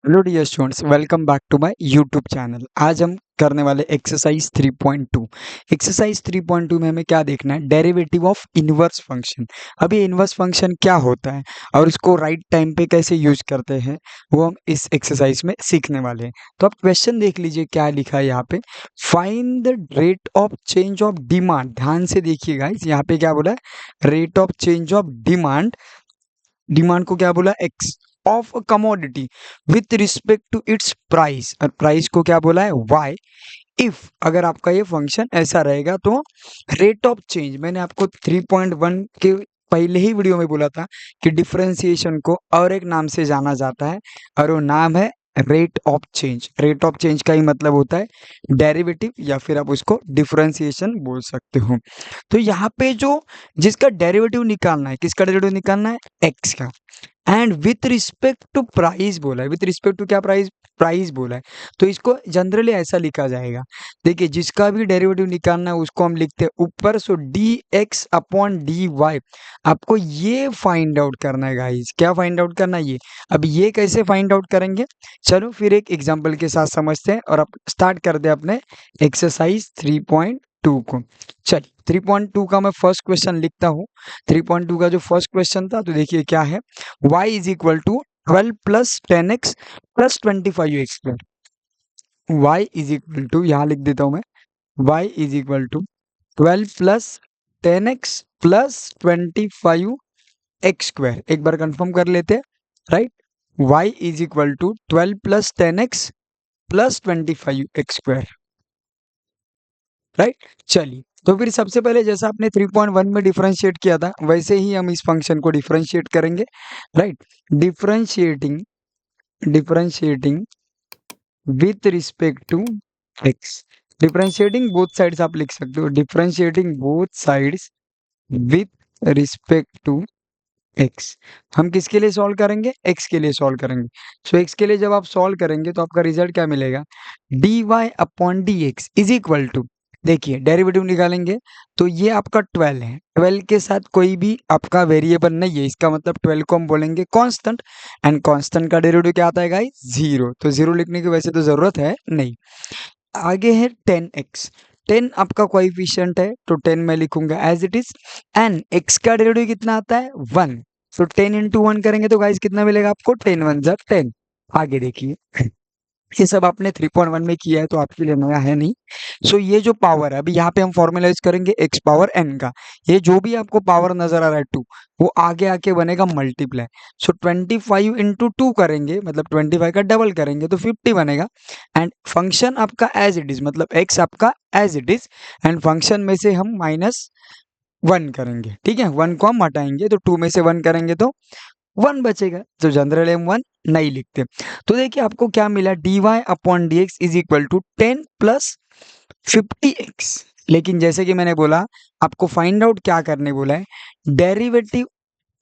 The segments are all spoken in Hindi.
Hello dear students, welcome back to my YouTube channel. आज हम करने वाले एक्सरसाइज 3.2। एक्सरसाइज 3.2 में हमें क्या देखना है? Derivative of inverse function. अब ये इनवर्स फंक्शन क्या होता है और इसको राइट टाइम पे कैसे यूज करते हैं, वो हम इस एक्सरसाइज में सीखने वाले हैं। तो आप क्वेश्चन देख लीजिए, क्या लिखा है यहाँ पे। Find the rate of change of demand. ध्यान से देखिए गाइस, यहाँ पे क्या बोला है? Rate of change of demand. Demand को क्या बोला? X of a commodity with respect to its price, और प्राइस को क्या बोला है? वाई। इफ अगर आपका ये फंक्शन ऐसा रहेगा तो रेट ऑफ चेंज, मैंने आपको 3.1 के पहले ही वीडियो में बोला था कि डिफरेंशिएशन को और एक नाम से जाना जाता है, और वो नाम है rate of change. Rate of change का ही मतलब होता है डेरिवेटिव, या फिर आप उसको डिफरेंशिएशन बोल सकते हो। तो यहाँ पे जो जिसका डेरिवेटिव निकालना है, किसका डेरिवेटिव निकालना है? एक्स का। And with respect to price बोला है। विथ रिस्पेक्ट टू क्या? प्राइस। प्राइस बोला है। तो इसको जनरली ऐसा लिखा जाएगा। देखिए, जिसका भी डेरिवेटिव निकालना है उसको हम लिखते हैं ऊपर, so d x upon D y. आपको ये फाइंड आउट करना है गाइस। क्या फाइंड आउट करना है? ये। अब ये कैसे फाइंड आउट करेंगे, चलो फिर एक एग्जांपल के साथ समझते हैं और अब स्टार्ट कर दे अपने एक्सरसाइज 3.2 को। चलिए, 3.2 का मैं फर्स्ट क्वेश्चन लिखता हूँ। 3.2 का जो फर्स्ट क्वेश्चन था, तो देखिए क्या है। y is equal to 12 plus 10x plus 25x square. y is equal to, यहाँ लिख देता हूँ मैं, y is equal to 12 plus 10x plus 25x square. एक बार कंफर्म कर लेते हैं, right. y is equal to 12 plus 10x plus 25x square, right. चलिए, तो फिर सबसे पहले जैसा आपने 3.1 में डिफरेंशिएट किया था, वैसे ही हम इस फंक्शन को डिफरेंशिएट करेंगे, right. Differentiating differentiating with respect to X. Differentiating both sides आप लिख सकते हो। Differentiating both sides with respect to X. हम किसके लिए सॉल्व करेंगे? एक्स के लिए सॉल्व करेंगे। सो एक्स के लिए जब आप सॉल्व करेंगे तो आपका रिजल्ट क्या मिलेगा? D Y upon D X is equal to, देखिए डेरिवेटिव निकालेंगे तो ये आपका 12 है। 12 के साथ कोई भी आपका वेरिएबल नहीं है, इसका मतलब 12 को हम बोलेंगे कांस्टेंट। एंड कांस्टेंट का डेरिवेटिव क्या आता है गाइस? जीरो। तो जीरो लिखने की वैसे तो जरूरत है नहीं। आगे है 10x। 10 आपका कोएफिशिएंट है, तो 10 मैं लिखूंगा as it is. And x का डेरिवेटिव कितना आता है? 1। तो 10 इंटू 1 करेंगे तो गाइस कितना मिलेगा आपको? 10 1 जा 10। आगे देखिए, ये सब आपने 3.1 में किया है तो आपके लिए नया है नहीं। सो ये जो पावर है, अभी यहाँ पे हम फॉर्मुलाइज करेंगे x पावर n का। ये जो भी आपको पावर नजर आ रहा है 2, वो आगे आके बनेगा मल्टीप्लाई। सो 25 इंटू 2 करेंगे, मतलब 25 का डबल करेंगे तो 50 बनेगा। एंड फंक्शन आपका एज इट इज, मतलब x आपका as it is. And function में से हम माइनस 1 करेंगे, ठीक है। 1 को हम हटाएंगे तो 2 में से 1 करेंगे तो 1 बचेगा। तो जनरल हम 1 नहीं लिखते। तो देखिए आपको क्या मिला? D Y upon D X is equal to 10 plus 50x। लेकिन जैसे कि मैंने बोला, आपको फाइंड आउट क्या करने बोला है? Derivative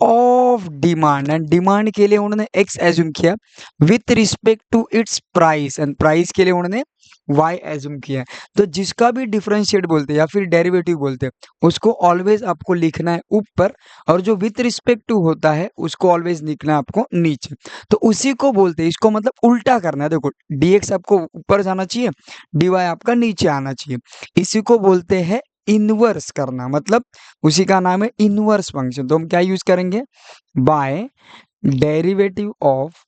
of demand. And demand के लिए उन्होंने x एज्यूम किया with respect to its price, and price के लिए उन्होंने y एज्यूम किया। तो जिसका भी डिफरेंशिएट बोलते हैं या फिर डेरिवेटिव बोलते हैं, उसको ऑलवेज आपको लिखना है ऊपर, और जो विथ रिस्पेक्ट टू होता है उसको ऑलवेज लिखना है आपको नीचे। तो उसी को बोलते हैं, इसको मतलब उल्टा करना है। देखो, dx आपको ऊपर जाना चाहिए, dy आपका नीचे आना चाहिए। इसी को बोलते हैं इनवर्स करना, मतलब उसी का नाम है इनवर्स फंक्शन। तो हम क्या यूज करेंगे? By derivative of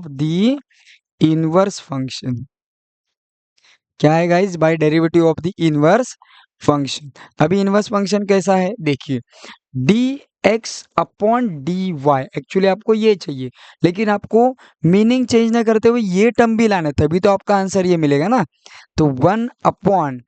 the inverse function. क्या है guys? By derivative of the inverse function. अभी इनवर्स फंक्शन कैसा है देखिए, D x upon D Y. Actually आपको ये चाहिए, लेकिन आपको मीनिंग चेंज ना करते हुए ये टर्म भी लाना, तभी तो आपका आंसर ये मिलेगा ना। तो 1 upon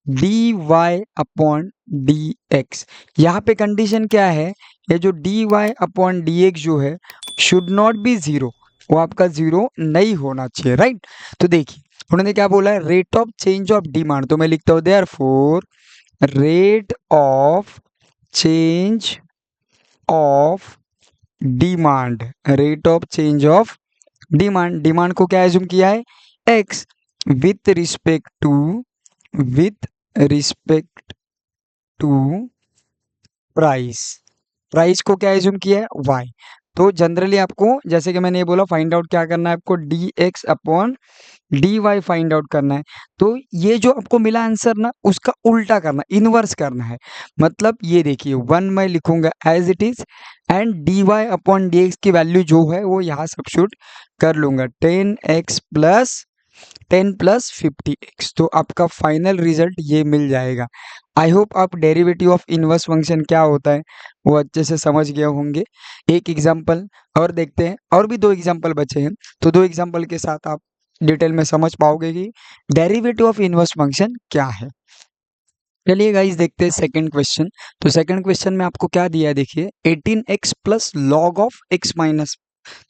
D Y upon D X. यहाँ पे कंडीशन क्या है? ये जो D Y upon D x जो है, शुड नॉट बी जीरो। वो आपका जीरो नहीं होना चाहिए, राइट। तो देखिए उन्होंने क्या बोला है? Rate of change of demand. तो मैं लिखता हूँ therefore rate of change of demand. Rate of change of demand. Demand को क्या एज्यूम किया है? X with respect to price. Price को क्या एज्यूम किया है? वाई। तो जनरली आपको जैसे कि मैंने ये बोला फाइंड आउट क्या करना है आपको dx upon dy find out करना है। तो ये जो आपको मिला आंसर ना उसका उल्टा करना, इन्वर्स करना है। मतलब ये देखिए 1 मैं लिखूंगा as it is and dy upon dx की वैल्यू जो है वो यहाँ सब्स्टिट्यूट कर लूंगा 10 प्लस 50x, तो आपका फाइनल रिजल्ट ये मिल जाएगा। आई होप आप डेरिवेटिव ऑफ इनवर्स फंक्शन क्या होता है वो अच्छे से समझ गए होंगे। एक एग्जांपल और देखते हैं, और भी 2 एग्जांपल बचे हैं, तो 2 एग्जांपल के साथ आप डिटेल में समझ पाओगे कि डेरिवेटिव ऑफ इनवर्स फंक्शन क्या है। चलिए गाइस देखते हैं सेकंड क्वेश्चन। तो सेकंड क्वेश्चन में आपको क्या दिया है देखिए 18x plus log of x minus.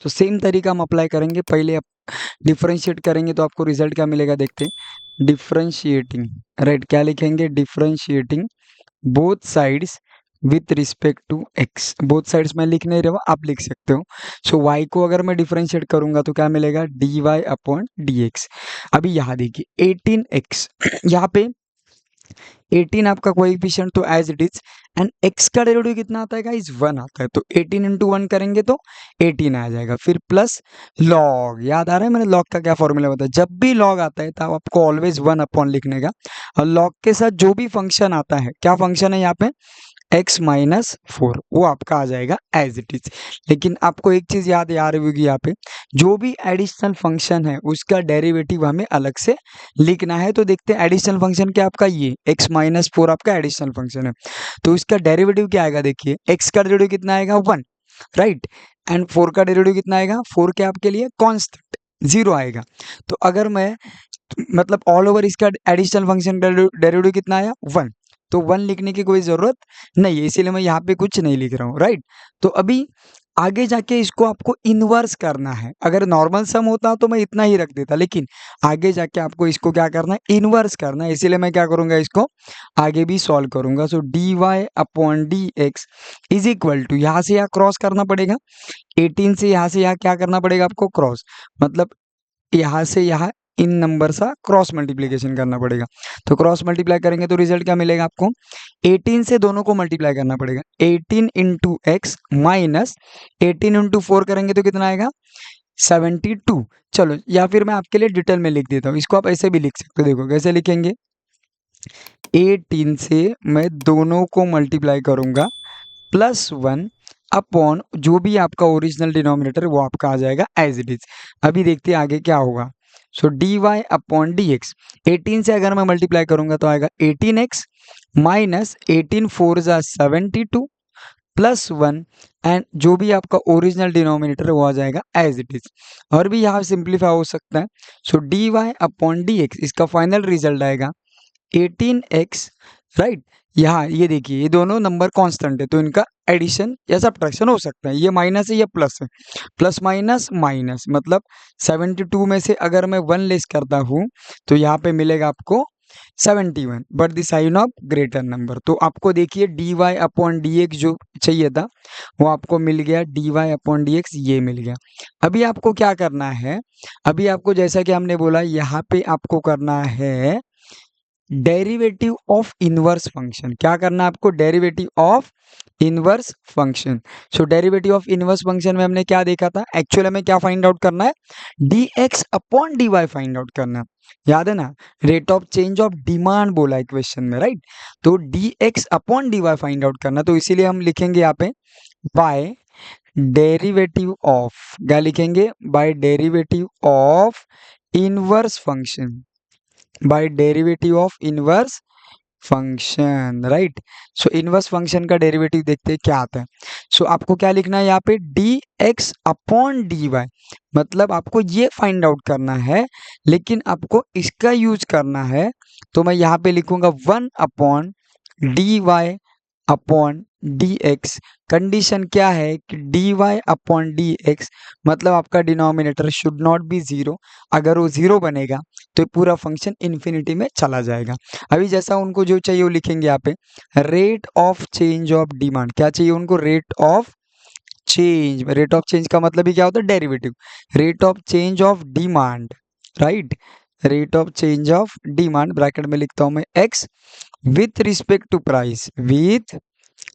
तो सेम तरीका हम अप्लाई करेंगे, पहले आप डिफरेंशिएट करेंगे तो आपको रिजल्ट क्या मिलेगा देखते हैं। डिफरेंशिएटिंग, राइट, क्या लिखेंगे, differentiating both sides with respect to x। Both sides में लिख नहीं रहा हूँ, आप लिख सकते हो। सो y को अगर मैं डिफरेंशिएट करूंगा तो क्या मिलेगा dy अपॉन dx। अभी यहाँ देखिए 18x यहाँ पे 18 आपका कोएफिशिएंट तो as it is and x का डेरिवेटिव कितना आता है गाइस 1 आता है, तो 18 इंटू 1 करेंगे तो 18 आ जाएगा। फिर प्लस लॉग, याद आ रहा है मैंने लॉग का क्या फॉर्मूला बताया, जब भी लॉग आता है तब आपको ऑलवेज 1 अपॉन लिखने का, और लॉग के साथ जो भी फंक्शन आता है, क्या फंक्शन है यहाँ पे x माइनस 4, वो आपका आ जाएगा एज इट इज। लेकिन आपको एक चीज याद आ रही होगी यहाँ पे, जो भी एडिशनल फंक्शन है उसका डेरिवेटिव हमें अलग से लिखना है। तो देखते हैं एडिशनल फंक्शन क्या आपका, ये x माइनस 4 आपका एडिशनल फंक्शन है, तो इसका डेरिवेटिव क्या आएगा देखिए, x का डेरिवेटिव कितना आएगा 1, राइट, एंड 4 का डेरिवेटिव कितना आएगा, 4 क्या आपके लिए कांस्टेंट 0 आएगा। तो अगर मैं मतलब ऑल ओवर इसका एडिशनल फंक्शन का डेरिवेटिव कितना आया 1, तो 1 लिखने की कोई जरूरत नहीं है, इसीलिए मैं यहाँ पे कुछ नहीं लिख रहा हूँ, राइट। तो अभी आगे जाके इसको आपको इन्वर्स करना है। अगर नॉर्मल सम होता तो मैं इतना ही रख देता, लेकिन आगे जाके आपको इसको क्या करना है, इन्वर्स करना है, इसीलिए मैं क्या करूंगा, इसको आगे भी सॉल्व करूंगा। So dy upon D X is equal to, यहाँ से यहाँ क्रॉस करना पड़ेगा, 18 से यहाँ क्या करना पड़ेगा आपको क्रॉस, मतलब यहाँ से यहाँ इन नंबर सा क्रॉस मल्टीप्लिकेशन करना पड़ेगा। तो क्रॉस मल्टीप्लाई करेंगे तो रिजल्ट क्या मिलेगा आपको, 18 से दोनों को मल्टीप्लाई करना पड़ेगा, 18 इंटू एक्स माइनस 18 इंटू 4 करेंगे तो कितना आएगा 72। चलो, या फिर मैं आपके लिए डिटेल में लिख देता हूँ, इसको आप ऐसे भी लिख सकते हो, देखो कैसे लिखेंगे, 18 से मैं दोनों को मल्टीप्लाई करूंगा प्लस 1 अपॉन जो भी आपका ओरिजिनल डिनोमिनेटर वो आपका आ जाएगा एज इट इज। अभी देखते हैं आगे क्या होगा। So d Y upon D x, 18 से अगर मैं मल्टीप्लाई करूंगा तो आएगा 18x माइनस 18 4 जा 72 प्लस 1 एंड जो भी आपका ओरिजिनल डिनोमिनेटर वो आ जाएगा एज इट इज। और भी यहाँ सिंप्लीफाई हो सकता है। So d Y upon D x, इसका फाइनल रिजल्ट आएगा 18x, राइट। यहाँ ये देखिए ये दोनों नंबर कांस्टेंट है तो इनका एडिशन या सब्ट्रैक्शन हो सकता है, ये माइनस है ये प्लस है, प्लस माइनस माइनस, मतलब 72 में से अगर मैं 1 लेस करता हूँ तो यहाँ पे मिलेगा आपको 71, but the sign of greater number. तो आपको देखिए d Y upon D x जो चाहिए था वो आपको मिल गया, d Y upon D x ये मिल गया। अभी आपको क्या करना है, अभी आपको जैसा कि हमने बोला यहाँ पे आपको करना है डेरिवेटिव ऑफ इनवर्स फंक्शन। क्या करना है आपको, derivative of inverse function. So derivative of inverse function में हमने क्या देखा था, एक्चुअली हमें क्या फाइंड आउट करना है, dx upon dy find out करना है, याद है ना, rate of change of demand बोला है क्वेश्चन में, राइट। तो dx upon dy find out करना, तो इसीलिए हम लिखेंगे यहाँ पे बाय डेरिवेटिव ऑफ, क्या लिखेंगे, by derivative of inverse function, by derivative of inverse function, right. So inverse function का डेरिवेटिव देखते हैं क्या आता है। सो आपको क्या लिखना है यहाँ पे d x upon D y, मतलब आपको ये फाइंड आउट करना है लेकिन आपको इसका यूज करना है। तो मैं यहाँ पे लिखूंगा 1 upon D Y upon D x. Condition क्या है कि d Y upon D x मतलब आपका denominator should not be zero, अगर वो जीरो बनेगा तो पूरा फंक्शन इन्फिनिटी में चला जाएगा। अभी जैसा उनको जो चाहिए वो लिखेंगे यहाँ पे, rate of change of demand, क्या चाहिए उनको, rate of change. Rate of change का मतलब ही क्या होता है, derivative, rate of change of demand, right, rate of change of demand, bracket में लिखता हूं मैं x with respect to price, with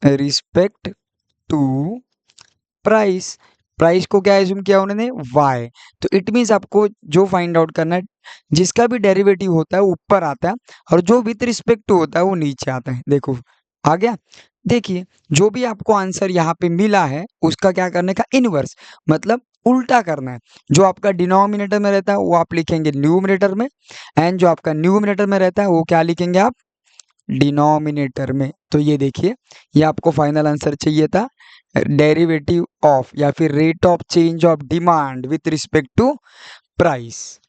respect to price, price को क्या एज्यूम किया उन्होंने, y। तो इट मीन्स आपको जो फाइंड आउट करना है, जिसका भी डेरिवेटिव होता है वो ऊपर आता है और जो विथ रिस्पेक्ट टू होता है वो नीचे आता है। देखो आ गया। देखिए जो भी आपको आंसर यहाँ पे मिला है उसका क्या करने का, इनवर्स, मतलब उल्टा करना है। जो आपका डिनोमिनेटर में रहता है वो आप लिखेंगे न्यूमरेटर में, एंड जो आपका न्यूमरेटर में रहता है वो क्या लिखेंगे आप, डिनोमिनेटर में। तो ये देखिए, ये आपको फाइनल आंसर चाहिए था, डेरिवेटिव ऑफ या फिर rate of change of demand with respect to price.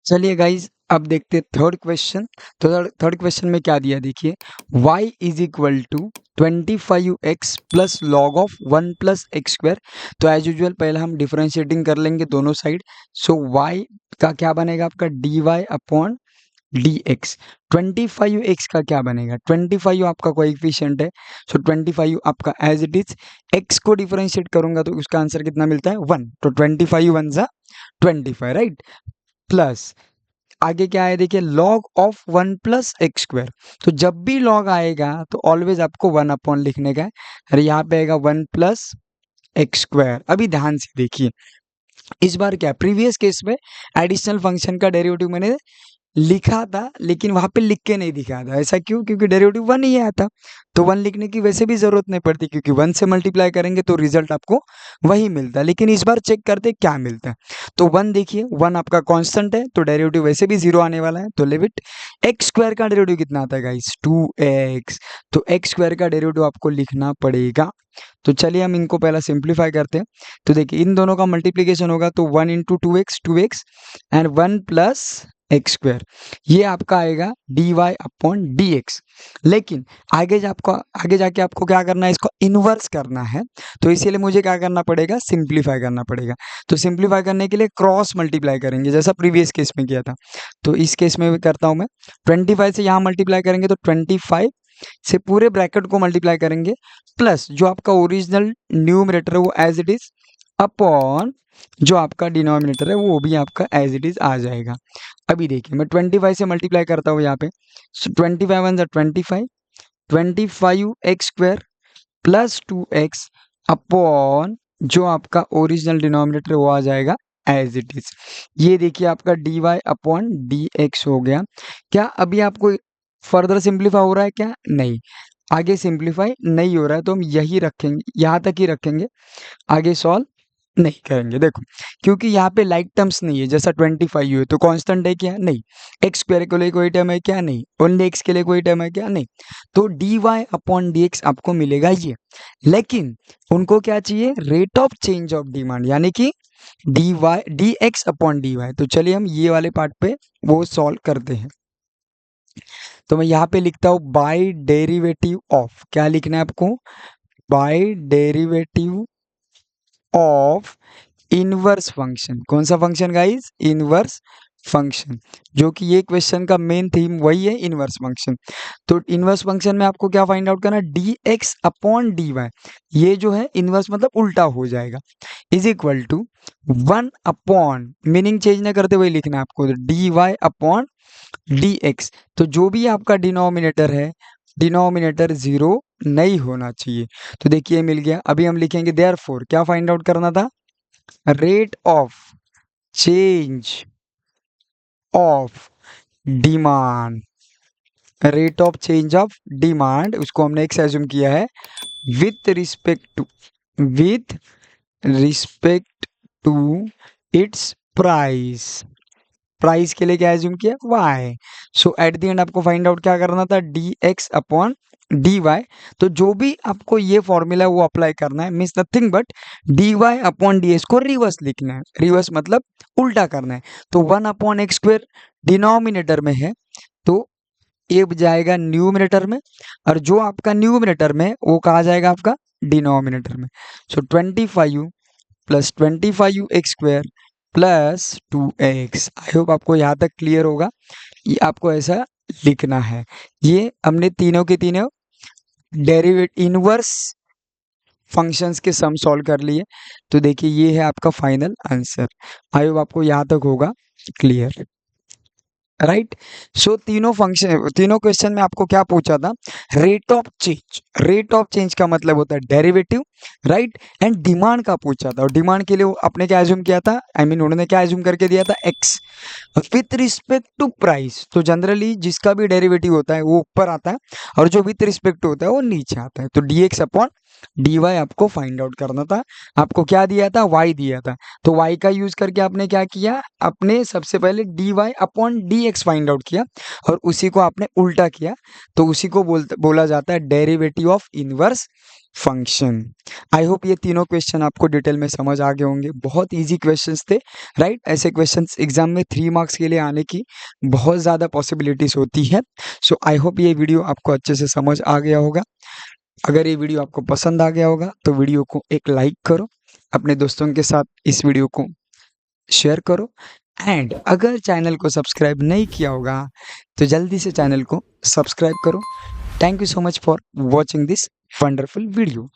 चलिए गाइज अब देखते हैं थर्ड क्वेश्चन। तो थर्ड क्वेश्चन में क्या दिया देखिए, y is equal to 25x plus log of 1 plus x square. तो एज यूजुअल पहले हम डिफरेंशिएटिंग कर लेंगे दोनों साइड। सो y का क्या बनेगा आपका, dy अपॉन dx। 25x का क्या बनेगा, 25 आपका कोएफिशिएंट है, सो 25 आपका एज इट इज। x को डिफरेंशिएट करूंगा तो उसका आंसर कितना मिलता है, 1। तो 25 1 जा 25, राइट। प्लस आगे क्या है देखिए, log of 1 plus x square. तो जब भी लॉग आएगा तो ऑलवेज आपको 1 अपॉन लिखने का है, और यहाँ पे आएगा 1 प्लस एक्स स्क्वायर। अभी ध्यान से देखिए, इस बार क्या, प्रीवियस केस में एडिशनल फंक्शन का डेरिवेटिव मैंने लिखा था लेकिन वहां पे लिख के नहीं दिखा था। ऐसा क्यों, क्योंकि डेरिवेटिव 1 ही आया था, तो 1 लिखने की वैसे भी जरूरत नहीं पड़ती, क्योंकि 1 से मल्टीप्लाई करेंगे तो रिजल्ट आपको वही मिलता है। लेकिन इस बार चेक करते क्या मिलता है। तो 1 देखिए, 1 आपका कांस्टेंट है तो डेरिवेटिव वैसे भी 0 आने वाला है, तो लिमिट एक्स स्क्वायर का डेरिवेटिव कितना आता है गाइस, 2x। तो एक्स स्क्वायर का डेरिवेटिव आपको लिखना पड़ेगा। तो चलिए हम इनको पहला सिंप्लीफाई करते हैं। तो देखिए इन दोनों का मल्टीप्लीकेशन होगा तो 1 into 2x 2x and 1 plus x square, ये आपका आएगा dy अपॉन dx। लेकिन आगे जाके आपको क्या करना है, इसको इन्वर्स करना है, तो इसीलिए मुझे क्या करना पड़ेगा, सिंप्लीफाई करना पड़ेगा। तो सिंप्लीफाई करने के लिए क्रॉस मल्टीप्लाई करेंगे जैसा प्रीवियस केस में किया था। तो इस केस में भी करता हूं मैं, 25 से यहाँ मल्टीप्लाई करेंगे तो 25 से पूरे ब्रैकेट को मल्टीप्लाई करेंगे, प्लस जो आपका ओरिजिनल न्यूमरेटर है वो एज इट इज, अपॉन जो आपका डिनोमिनेटर है वो भी आपका एज इट इज आ जाएगा। अभी देखिए मैं 25 से मल्टीप्लाई करता हूँ यहाँ पे, सो 25 वन जा 25, 25 x square plus 2x upon जो आपका ओरिजिनल डिनोमिनेटर वो आ जाएगा एज इट इज। ये देखिए आपका dy अपॉन dx हो गया। क्या अभी आपको फर्दर सिंप्लीफाई हो रहा है क्या, नहीं, आगे सिंप्लीफाई नहीं हो रहा है, तो हम यही रखेंगे, यहाँ तक ही रखेंगे, आगे सॉल्व नहीं करेंगे। देखो क्योंकि यहाँ पे लाइक टर्म्स नहीं है, जैसा 25 है तो कांस्टेंट है क्या, नहीं। एक्स स्क्वायर के लिए कोई टर्म है क्या, नहीं। ओनली एक्स के लिए कोई टर्म है क्या, नहीं। तो dy अपॉन dx आपको मिलेगा ये। लेकिन उनको क्या चाहिए, rate of change of demand, यानी कि dy dx अपॉन dy। तो चलिए हम ये वाले पार्ट पे वो सॉल्व करते हैं। तो मैं यहाँ पे लिखता हूँ बाय डेरिवेटिव ऑफ, क्या लिखना है आपको, by derivative of inverse function. कौन सा फंक्शन गाइस, इनवर्स फंक्शन, जो कि ये क्वेश्चन का मेन थीम वही है, इनवर्स फंक्शन। तो इनवर्स फंक्शन में आपको क्या फाइंड आउट करना है, dx अपॉन dy, ये जो है इनवर्स मतलब उल्टा हो जाएगा, is equal to 1 upon, meaning change ना करते हुए लिखना है आपको, dy अपॉन dx। तो जो भी आपका डिनोमिनेटर है, डिनोमिनेटर 0 नहीं होना चाहिए। तो देखिए मिल गया। अभी हम लिखेंगे देयरफॉर, क्या फाइंड आउट करना था, rate of change of demand, rate of change of demand उसको हमने एक एज्यूम किया है with respect to its price. Price के लिए क्या एज्यूम किया, y। So at the end आपको फाइंड आउट क्या करना था, dx अपॉन dy। तो जो भी आपको ये फॉर्मूला वो अप्लाई करना है, means nothing but dy upon ds को रिवर्स लिखना है, रिवर्स मतलब उल्टा करना है। तो 1 अपॉन एक्स स्क्वायर डिनोमिनेटर में है, तो ये जाएगा न्यूमिनेटर में, और जो आपका न्यूमिनेटर में वो कहा जाएगा आपका डिनोमिनेटर में। सो 25 plus 25 x square plus 2x। I hope आपको यहाँ तक क्लियर होगा, ये आपको ऐसा लिखना है। ये हमने तीनों के तीनों डेरिवेटिव इनवर्स फंक्शंस के सम सॉल्व कर लिए। तो देखिए ये है आपका फाइनल आंसर। आई होप आपको यहाँ तक होगा क्लियर। राइट। सो तीनों क्वेश्चन में आपको क्या पूछा था, रेट ऑफ चेंज का मतलब होता है डेरिवेटिव, राइट, एंड डिमांड का पूछा था, और डिमांड के लिए आपने क्या एज्यूम किया था, उन्होंने क्या एज्यूम करके दिया था, x with respect to price. तो जनरली जिसका भी डेरिवेटिव होता है वो ऊपर आता है, और जो विथ रिस्पेक्ट होता है वो नीचे आता है। तो dx अपॉन dy आपको फाइंड आउट करना था। आपको क्या दिया था, y दिया था, तो y का यूज करके आपने क्या किया, आपने सबसे पहले dy upon dx find out किया, और उसी को आपने उल्टा किया, तो उसी को बोला जाता है derivative of inverse function. I hope ये तीनों क्वेश्चन आपको डिटेल में समझ आ गए होंगे। बहुत इजी क्वेश्चंस थे, राइट। ऐसे क्वेश्चंस एग्जाम में 3 मार्क्स के लिए आने की बहुत ज़्यादा पॉसिबिलिटीज होती है। सो आई होप ये वीडियो आपको अच्छे से समझ आ गया होगा। अगर ये वीडियो आपको पसंद आ गया होगा तो वीडियो को एक लाइक करो, अपने दोस्तों के साथ इस वीडियो को शेयर करो, एंड अगर चैनल को सब्सक्राइब नहीं किया होगा तो जल्दी से चैनल को सब्सक्राइब करो। Thank you so much for watching this wonderful video.